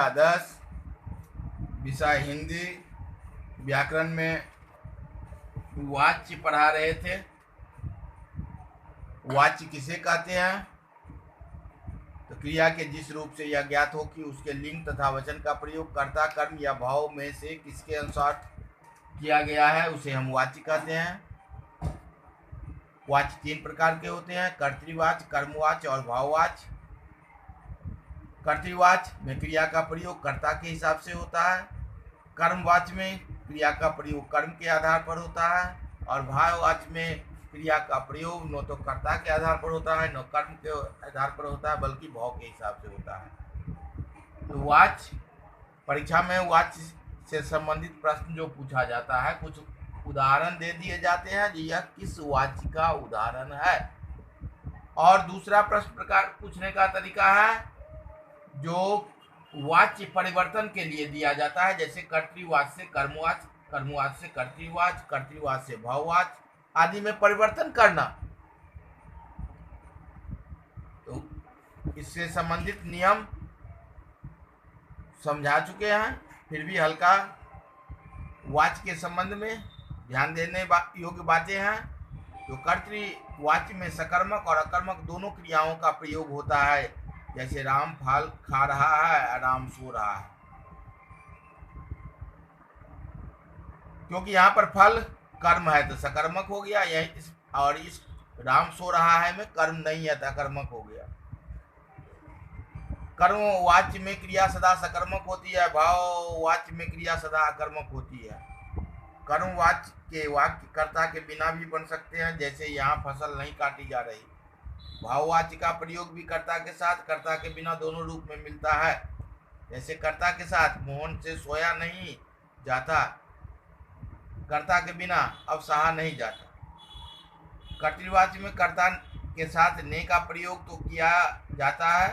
10 विषय हिंदी व्याकरण में वाच्य पढ़ा रहे थे। वाच्य किसे कहते हैं? तो क्रिया के जिस रूप से यह ज्ञात हो कि उसके लिंग तथा वचन का प्रयोग कर्ता, कर्म या भाव में से किसके अनुसार किया गया है उसे हम वाच्य कहते हैं। वाच्य 3 प्रकार के होते हैं: कर्तृवाच्य, कर्मवाच्य और भाववाच्य। कर्तृवाच्य में क्रिया का प्रयोग कर्ता के हिसाब से होता है। कर्मवाच्य में क्रिया का प्रयोग कर्म के आधार पर होता है। और भाववाच्य में क्रिया का प्रयोग न तो कर्ता के आधार पर होता है न कर्म के आधार पर होता है, बल्कि भाव के हिसाब से होता है। तो वाच्य परीक्षा में वाच्य से संबंधित प्रश्न जो पूछा जाता है, कुछ उदाहरण दे दिए जाते हैं कि यह किस वाच्य का उदाहरण है। और दूसरा प्रश्न प्रकार पूछने का तरीका है जो वाच्य परिवर्तन के लिए दिया जाता है, जैसे कर्तृवाच्य से कर्मवाच्य, कर्मवाच्य से कर्तृवाच्य, कर्तृवाच्य से भाववाच्य आदि में परिवर्तन करना। तो इससे संबंधित नियम समझा चुके हैं, फिर भी हल्का वाच्य के संबंध में ध्यान देने योग्य बातें हैं। तो कर्तृवाच्य में सकर्मक और अकर्मक दोनों क्रियाओं का प्रयोग होता है, जैसे राम फल खा रहा है, राम सो रहा है। क्योंकि यहाँ पर फल कर्म है तो सकर्मक हो गया, और इस राम सो रहा है में कर्म नहीं है तो अकर्मक हो गया। कर्म वाच्य में क्रिया सदा सकर्मक होती है, भाव वाच्य में क्रिया सदा अकर्मक होती है। कर्म वाच्य के वाक्य कर्ता के बिना भी बन सकते हैं, जैसे यहाँ फसल नहीं काटी जा रही। भाववाच्य का प्रयोग भी कर्ता के साथ, कर्ता के बिना दोनों रूप में मिलता है, जैसे कर्ता के साथ मोहन से सोया नहीं जाता, कर्ता के बिना अब सहा नहीं जाता। कर्तृवाच्य में कर्ता के साथ ने का प्रयोग तो किया जाता है,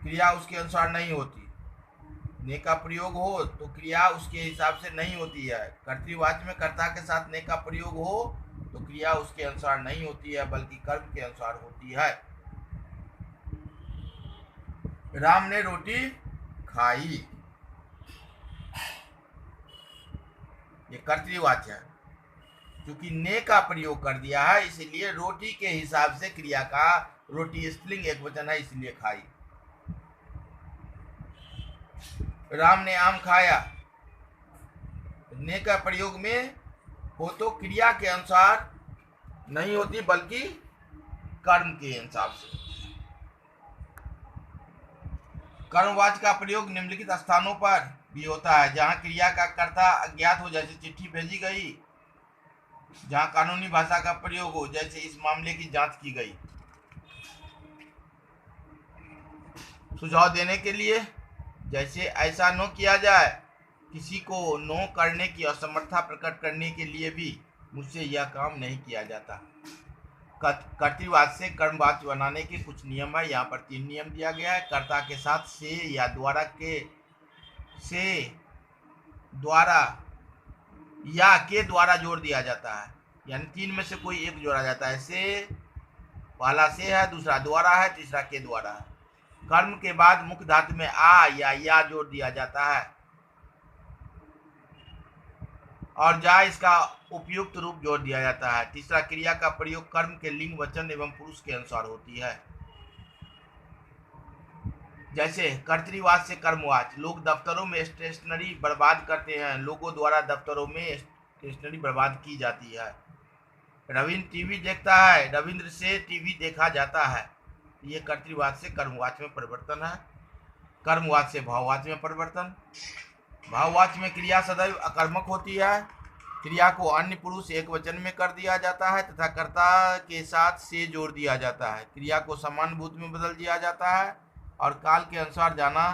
क्रिया उसके अनुसार नहीं होती। ने का प्रयोग हो तो क्रिया उसके हिसाब से नहीं होती है। कर्तृवाच्य में कर्ता के साथ ने का प्रयोग हो तो क्रिया उसके अनुसार नहीं होती है, बल्कि कर्म के अनुसार होती है। राम ने रोटी खाई, ये कर्तृवाच्य है। क्योंकि ने का प्रयोग कर दिया है, इसलिए रोटी के हिसाब से क्रिया का, रोटी स्त्रीलिंग एकवचन है इसलिए खाई। राम ने आम खाया, ने का प्रयोग में हो तो क्रिया के अनुसार नहीं होती, बल्कि कर्म के हिसाब से। कर्मवाच्य का प्रयोग निम्नलिखित स्थानों पर भी होता है: जहां क्रिया का कर्ता अज्ञात हो, जैसे चिट्ठी भेजी गई; जहां कानूनी भाषा का प्रयोग हो, जैसे इस मामले की जांच की गई। सुझाव देने के लिए, जैसे ऐसा न किया जाए, किसी को नो करने की असमर्थता प्रकट करने के लिए भी मुझसे यह काम नहीं किया जाता। कर्तृवाच्य से कर्मवाच्य बनाने के कुछ नियम है। यहाँ पर 3 नियम दिया गया है। कर्ता के साथ से या द्वारा के, से द्वारा या के द्वारा जोड़ दिया जाता है, यानी 3 में से कोई एक जोड़ा जाता है। से पहला से है, दूसरा द्वारा है, तीसरा के द्वारा है। कर्म के बाद मुख्य धातु में आ या जोड़ दिया जाता है, और जा इसका उपयुक्त रूप जोड़ दिया जाता है। तीसरा, क्रिया का प्रयोग कर्म के लिंग, वचन एवं पुरुष के अनुसार होती है, जैसे कर्तृवाच्य से कर्मवाच्य। लोग दफ्तरों में स्टेशनरी बर्बाद करते हैं, लोगों द्वारा दफ्तरों में स्टेशनरी बर्बाद की जाती है। रविंद्र टीवी देखता है, रविंद्र से टीवी देखा जाता है। ये कर्तृवाच्य से कर्मवाच्य में परिवर्तन है। कर्मवाच्य से भाववाच्य में परिवर्तन। भाववाच्य में क्रिया सदैव अकर्मक होती है, क्रिया को अन्य पुरुष एक वचन में कर दिया जाता है तथा कर्ता के साथ से जोड़ दिया जाता है। क्रिया को समान भूत में बदल दिया जाता है और काल के अनुसार जाना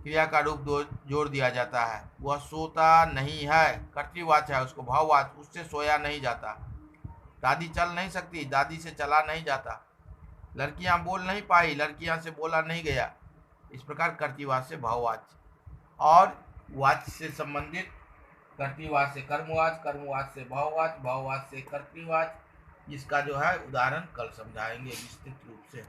क्रिया का रूप जोड़ दिया जाता है। वह सोता नहीं है, कर्तृवाच्य है, उसको भाववाच्य, उससे सोया नहीं जाता। दादी चल नहीं सकती, दादी से चला नहीं जाता। लड़कियां बोल नहीं पाई, लड़कियां से बोला नहीं गया। इस प्रकार कर्तृवाच्य से भाववाच्य और वाच्य से संबंधित कर्तृवाच्य से कर्मवाच्य, कर्मवाच्य से भाववाच्य, भाववाच्य से कर्तृवाच्य, इसका जो है उदाहरण कल समझाएंगे विस्तृत रूप से।